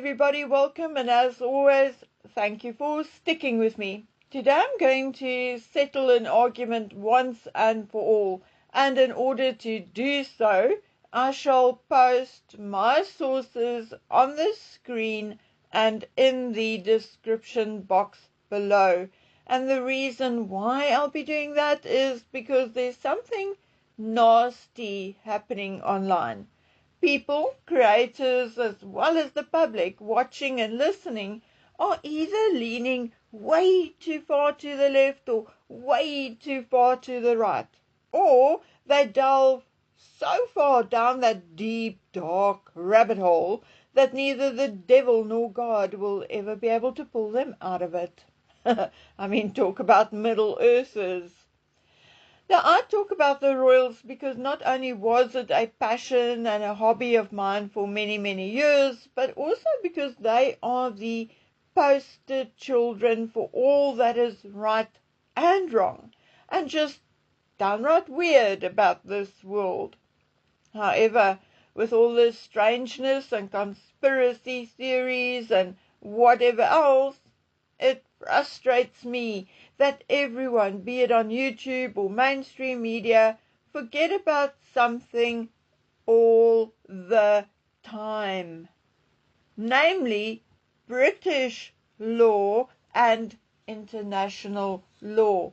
everybody, welcome, and as always, thank you for sticking with me. Today I'm going to settle an argument once and for all, and in order to do so, I shall post my sources on the screen and in the description box below. And the reason why I'll be doing that is because there's something nasty happening online. People, creators, as well as the public watching and listening are either leaning way too far to the left or way too far to the right, or they delve so far down that deep, dark rabbit hole that neither the devil nor God will ever be able to pull them out of it. Talk about Middle Earthers. Now, I talk about the royals because not only was it a passion and a hobby of mine for many, many years, but also because they are the poster children for all that is right and wrong, and just downright weird about this world. However, with all this strangeness and conspiracy theories and whatever else, it frustrates me that everyone, be it on YouTube or mainstream media, forget about something all the time, namely British law and international law.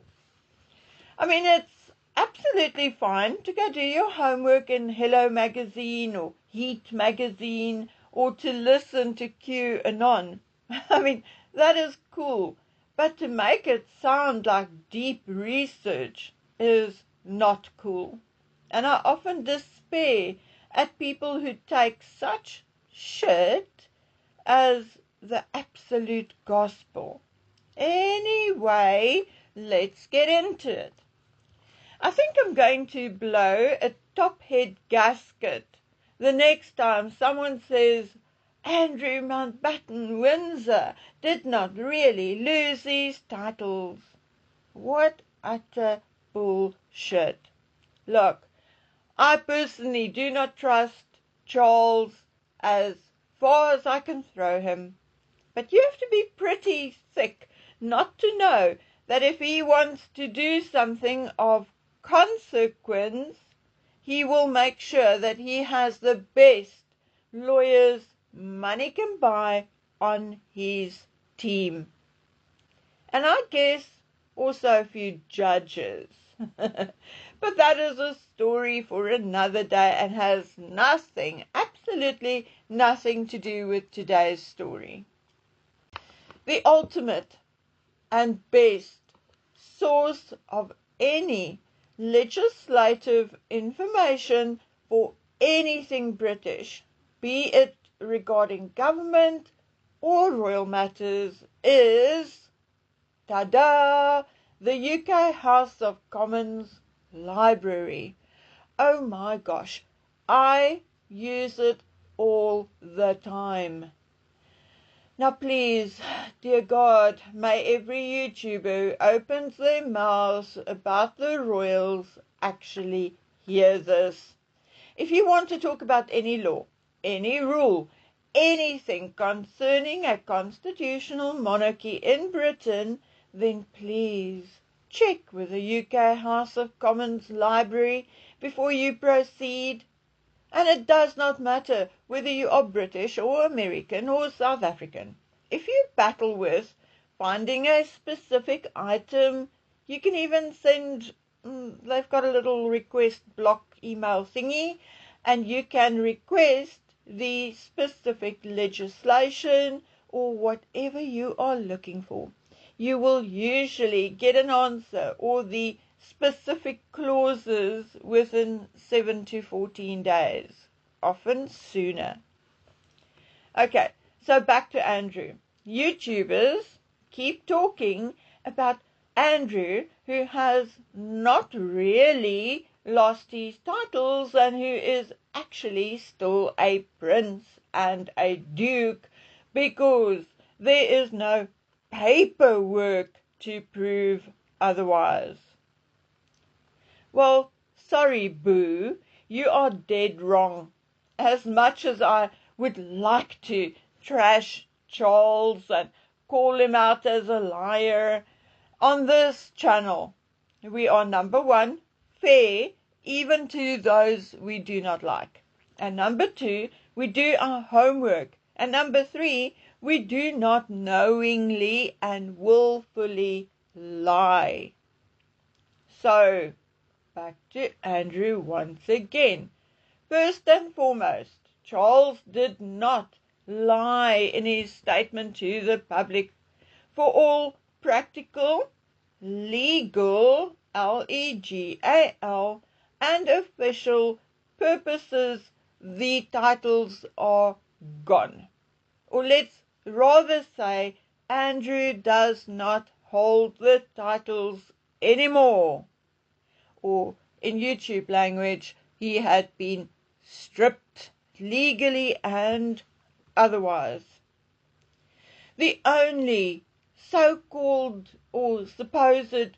It's absolutely fine to go do your homework in Hello Magazine or Heat Magazine or to listen to QAnon. That is cool, but to make it sound like deep research is not cool. And I often despair at people who take such shit as the absolute gospel. Anyway, let's get into it. I think I'm going to blow a top-head gasket the next time someone says Andrew Mountbatten Windsor did not really lose these titles. What utter bullshit. Look, I personally do not trust Charles as far as I can throw him, but you have to be pretty thick not to know that if he wants to do something of consequence, he will make sure that he has the best lawyers money can buy on his team. And I guess also a few judges. But that is a story for another day and has nothing, absolutely nothing to do with today's story. The ultimate and best source of any legislative information for anything British, be it regarding government or royal matters, is, ta-da, the UK House of Commons Library. Oh my gosh, I use it all the time. Now please, dear God, may every YouTuber who opens their mouths about the royals actually hear this. If you want to talk about any law, any rule, anything concerning a constitutional monarchy in Britain, then please check with the UK House of Commons Library before you proceed. And it does not matter whether you are British or American or South African. If you battle with finding a specific item, you can even send, they've got a little request block email thingy, and you can request the specific legislation or whatever you are looking for. You will usually get an answer or the specific clauses within 7 to 14 days, often sooner. Okay, so back to Andrew. YouTubers keep talking about Andrew, who has not really lost his titles and who is actually still a prince and a duke because there is no paperwork to prove otherwise. Well, sorry, boo, you are dead wrong. As much as I would like to trash Charles and call him out as a liar. On this channel, we are number one, fair, even to those we do not like. And number two, we do our homework. And number three, we do not knowingly and willfully lie. So, back to Andrew once again. First and foremost, Charles did not lie in his statement to the public. For all practical, legal, legal, and official purposes, the titles are gone. Or let's rather say, Andrew does not hold the titles anymore. Or in YouTube language, he had been stripped legally and otherwise. The only so-called or supposed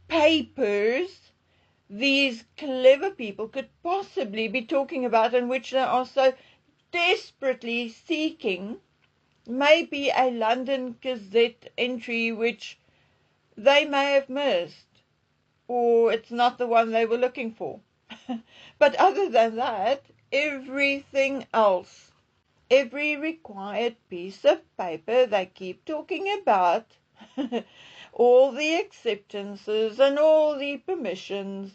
papers these clever people could possibly be talking about, and which they are so desperately seeking, may be a London Gazette entry which they may have missed, or it's not the one they were looking for. But other than that, everything else, every required piece of paper they keep talking about, all the acceptances and all the permissions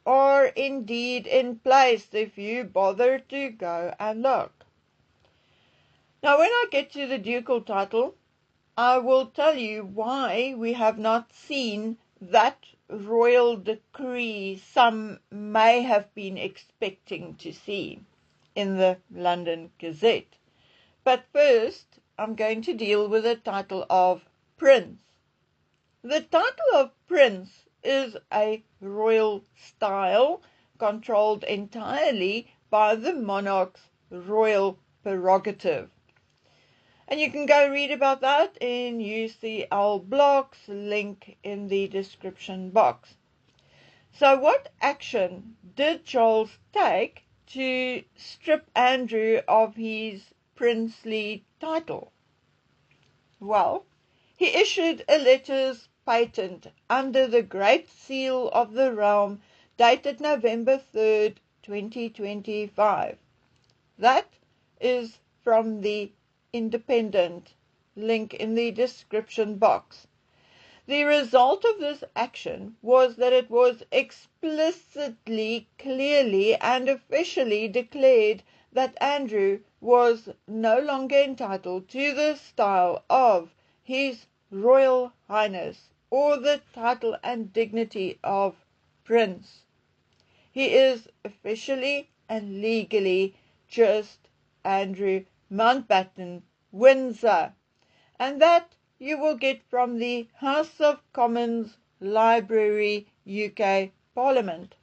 are indeed in place if you bother to go and look. Now, when I get to the ducal title, I will tell you why we have not seen that royal decree some may have been expecting to see in the London Gazette. But first, I'm going to deal with the title of Prince. The title of Prince is a royal style controlled entirely by the monarch's royal prerogative. And you can go read about that in UCL Blocks, link in the description box. So what action did Charles take to strip Andrew of his princely title? Well, he issued a letters patent under the Great Seal of the Realm dated November 3rd, 2025. That is from the Independent, link in the description box. The result of this action was that it was explicitly, clearly, and officially declared that Andrew was no longer entitled to the style of His Royal Highness or the title and dignity of Prince. He is officially and legally just Andrew Mountbatten Windsor, and that you will get from the House of Commons Library, UK Parliament.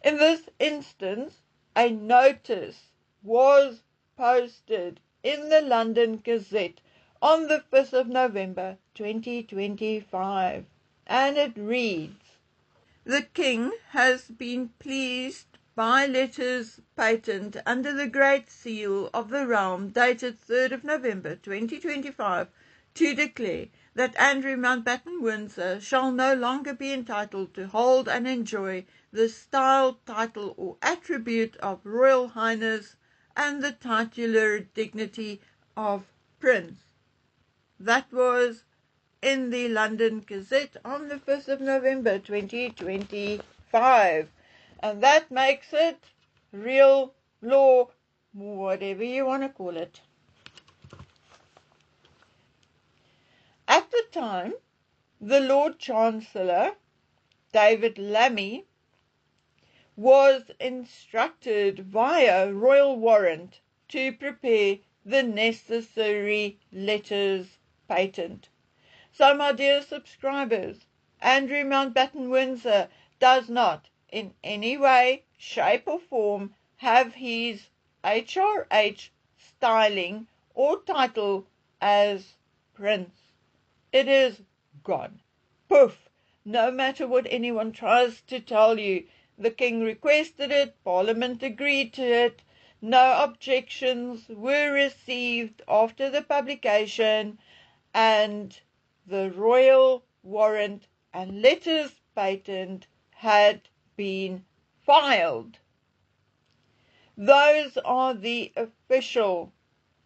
In this instance, a notice was posted in the London Gazette on the 5th of November 2025, and it reads, "The King has been pleased by letters patent under the Great Seal of the Realm dated 3rd of November 2025 to declare that Andrew Mountbatten Windsor shall no longer be entitled to hold and enjoy the style, title or attribute of Royal Highness and the titular dignity of Prince." That was in the London Gazette on the 5th of November 2025. And that makes it real law, whatever you want to call it. At the time, the Lord Chancellor, David Lammy, was instructed via royal warrant to prepare the necessary letters patent. So, my dear subscribers, Andrew Mountbatten Windsor does not in any way, shape or form have his HRH styling or title as Prince. It is gone. Poof! No matter what anyone tries to tell you, the King requested it, Parliament agreed to it, no objections were received after the publication, and the royal warrant and letters patent had been filed. Those are the official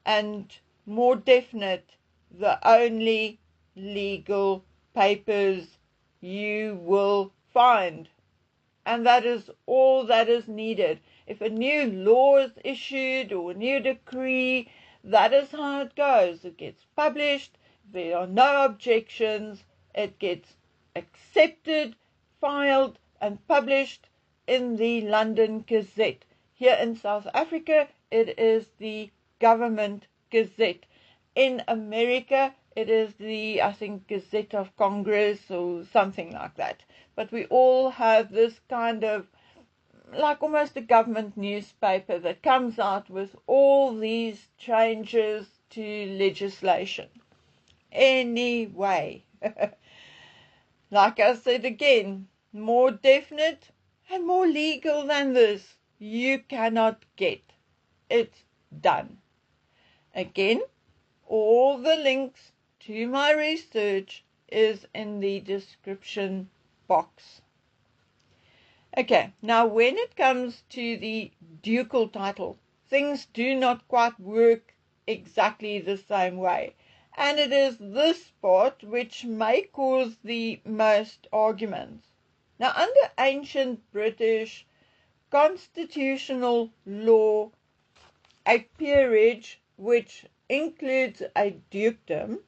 and more definite, the only legal papers you will find. And that is all that is needed. If a new law is issued or a new decree, that is how it goes. It gets published, there are no objections, it gets accepted, filed and published in the London Gazette. Here in South Africa, it is the Government Gazette. In America, it is the, I think, Gazette of Congress or something like that. But we all have this kind of, like almost a government newspaper that comes out with all these changes to legislation. Anyway, like I said again, more definite and more legal than this, you cannot get. It's done. Again, all the links to my research is in the description box. Okay, now when it comes to the ducal title, things do not quite work exactly the same way. And it is this part which may cause the most arguments. Now, under ancient British constitutional law, a peerage, which includes a dukedom,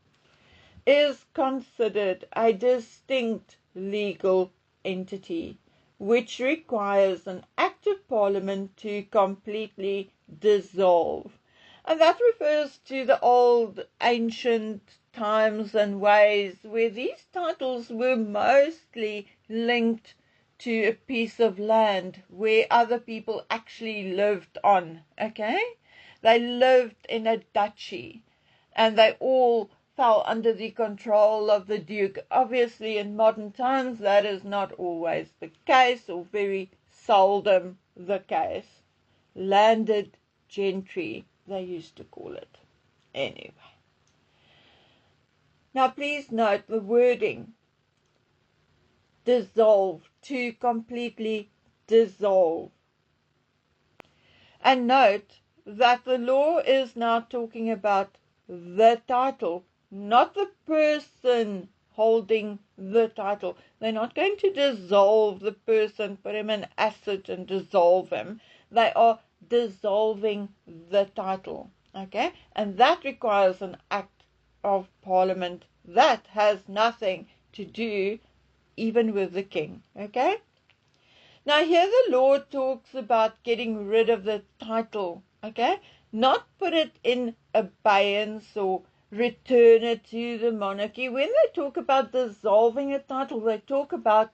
is considered a distinct legal entity, which requires an act of Parliament to completely dissolve. And that refers to the old ancient times and ways where these titles were mostly linked to a piece of land where other people actually lived on, okay? They lived in a duchy, and they all fell under the control of the Duke. Obviously, in modern times, that is not always the case, or very seldom the case. Landed gentry, they used to call it. Anyway. Now, please note the wording. Dissolve, to completely dissolve. And note that the law is now talking about the title, not the person holding the title. They're not going to dissolve the person, put him in acid and dissolve him. They are dissolving the title, okay? And that requires an act of Parliament. That has nothing to do even with the king, okay? Now here the law talks about getting rid of the title, okay? Not put it in abeyance or return it to the monarchy. When they talk about dissolving a title, they talk about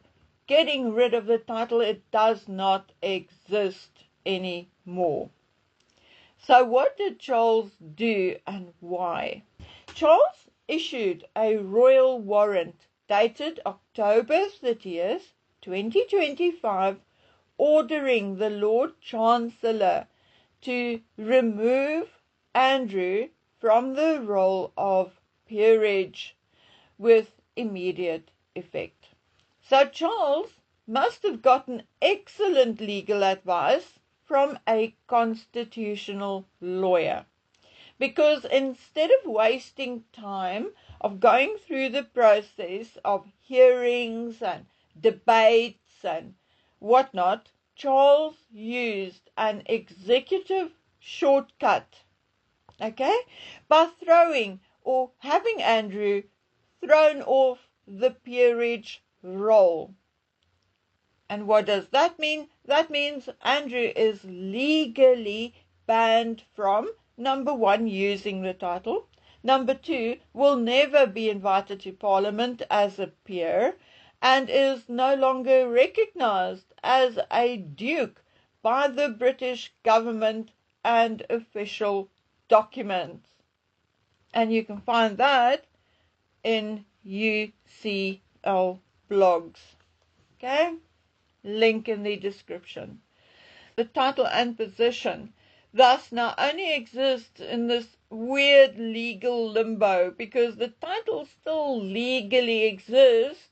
getting rid of the title. It does not exist anymore. So what did Charles do and why? Charles issued a royal warrant dated October 30th, 2025, ordering the Lord Chancellor to remove Andrew from the role of peerage with immediate effect. So Charles must have gotten excellent legal advice from a constitutional lawyer. Because instead of wasting time of going through the process of hearings and debates and whatnot, Charles used an executive shortcut, okay, by throwing or having Andrew thrown off the peerage roll. And what does that mean? That means Andrew is legally banned from, number one, using the title. Number two, will never be invited to Parliament as a peer and is no longer recognized as a duke by the British government and official documents. And you can find that in UCL blogs. Okay? Link in the description. The title and position. thus now only exists in this weird legal limbo because the title still legally exists,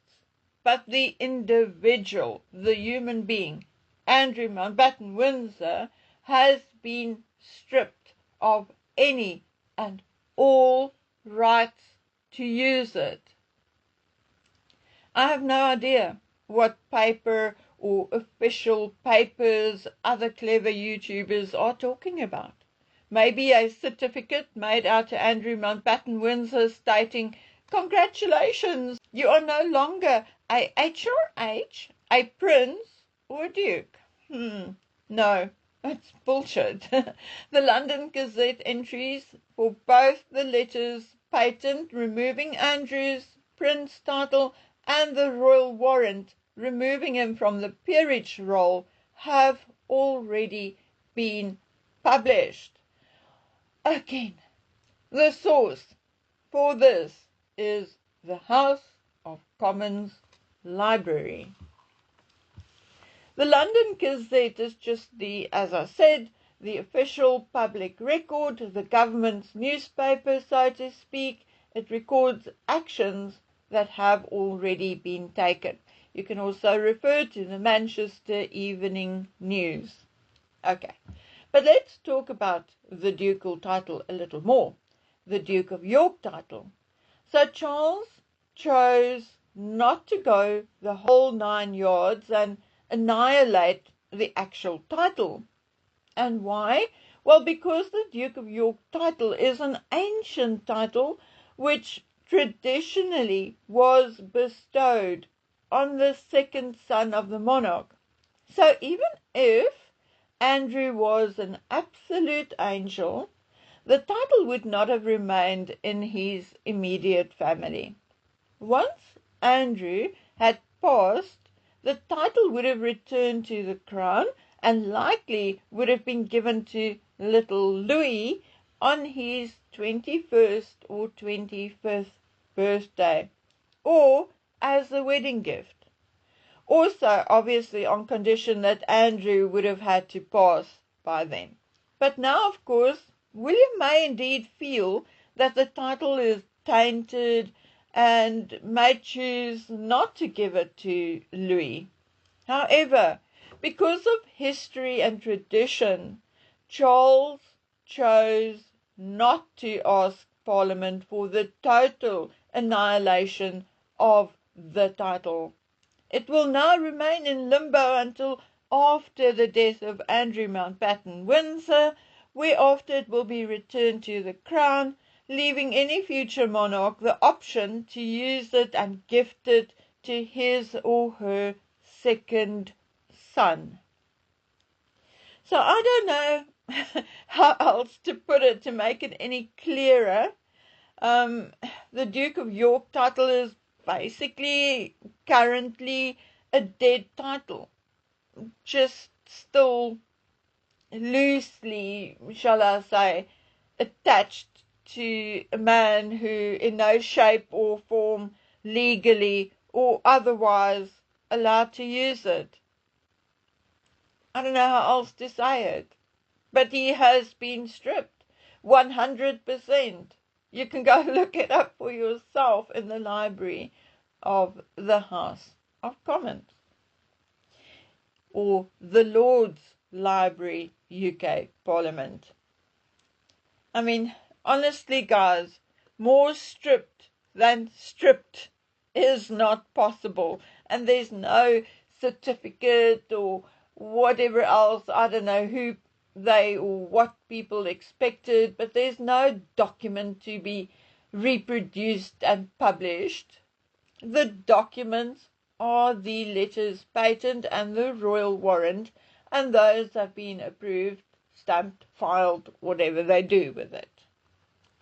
but the individual, the human being, Andrew Mountbatten Windsor, has been stripped of any and all rights to use it. I have no idea what paper or official papers other clever YouTubers are talking about. Maybe a certificate made out to Andrew Mountbatten Windsor stating, "Congratulations, you are no longer a HRH, a prince, or a duke." No, it's bullshit. The London Gazette entries for both the letters patent removing Andrew's prince title and the royal warrant removing him from the peerage roll have already been published. Again, the source for this is the House of Commons Library. The London Gazette is just as I said, the official public record, the government's newspaper, so to speak. It records actions that have already been taken. You can also refer to the Manchester Evening News. Okay, but let's talk about the ducal title a little more. The Duke of York title. So Charles chose not to go the whole 9 yards and annihilate the actual title. And why? Well, because the Duke of York title is an ancient title which traditionally was bestowed on the second son of the monarch. So even if Andrew was an absolute angel, the title would not have remained in his immediate family. Once Andrew had passed, the title would have returned to the crown and likely would have been given to little Louis on his 21st or 25th birthday, or as a wedding gift. Also, obviously, on condition that Andrew would have had to pass by then. But now, of course, William may indeed feel that the title is tainted and may choose not to give it to Louis. However, because of history and tradition, Charles chose not to ask Parliament for the total annihilation of the title. It will now remain in limbo until after the death of Andrew Mountbatten Windsor, whereafter it will be returned to the crown, leaving any future monarch the option to use it and gift it to his or her second son. So I don't know how else to put it to make it any clearer. The Duke of York title is basically currently a dead title, just still loosely, shall I say, attached to a man who in no shape or form legally or otherwise allowed to use it. I don't know how else to say it, but he has been stripped 100%. You can go look it up for yourself in the library of the House of Commons or the Lord's Library, UK Parliament. I mean, honestly, guys, more stripped than stripped is not possible. And there's no certificate or whatever else. I don't know who they or what people expected, but there's no document to be reproduced and published. The documents are the letters patent and the royal warrant, and those have been approved, stamped, filed, whatever they do with it.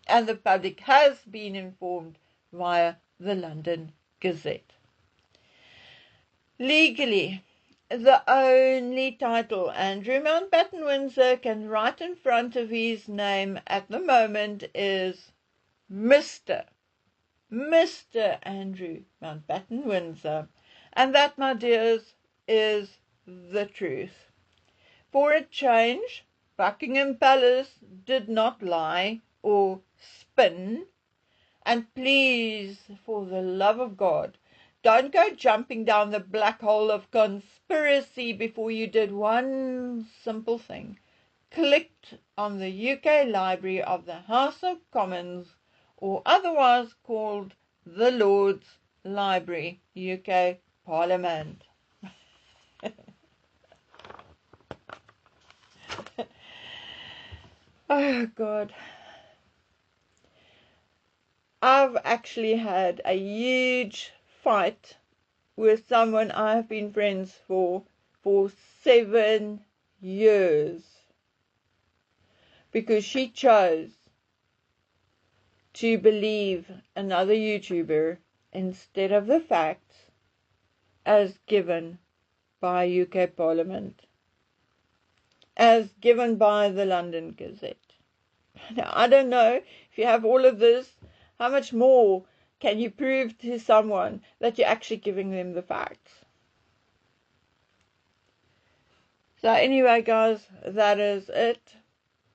And the public has been informed via the London Gazette. Legally, the only title Andrew Mountbatten Windsor can write in front of his name at the moment is Mr. Andrew Mountbatten Windsor. And that, my dears, is the truth. For a change, Buckingham Palace did not lie or spin. And please, for the love of God, don't go jumping down the black hole of conspiracy before you did one simple thing. Clicked on the UK Library of the House of Commons, or otherwise called the Lord's Library, UK Parliament. Oh, God. I've actually had a huge fight with someone I've been friends for 7 years because she chose to believe another YouTuber instead of the facts as given by UK Parliament, as given by the London Gazette. Now, I don't know if you have all of this, how much more can you prove to someone that you're actually giving them the facts? So anyway, guys, that is it.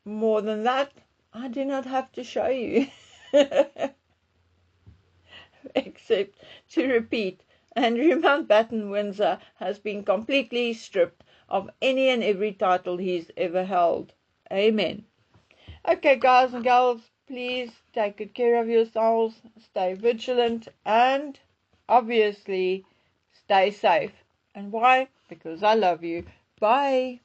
More than that, I do not have to show you. Except to repeat, Andrew Mountbatten Windsor has been completely stripped of any and every title he's ever held. Amen. Okay, guys and girls, please take good care of yourselves, stay vigilant, and obviously stay safe. And why? Because I love you. Bye.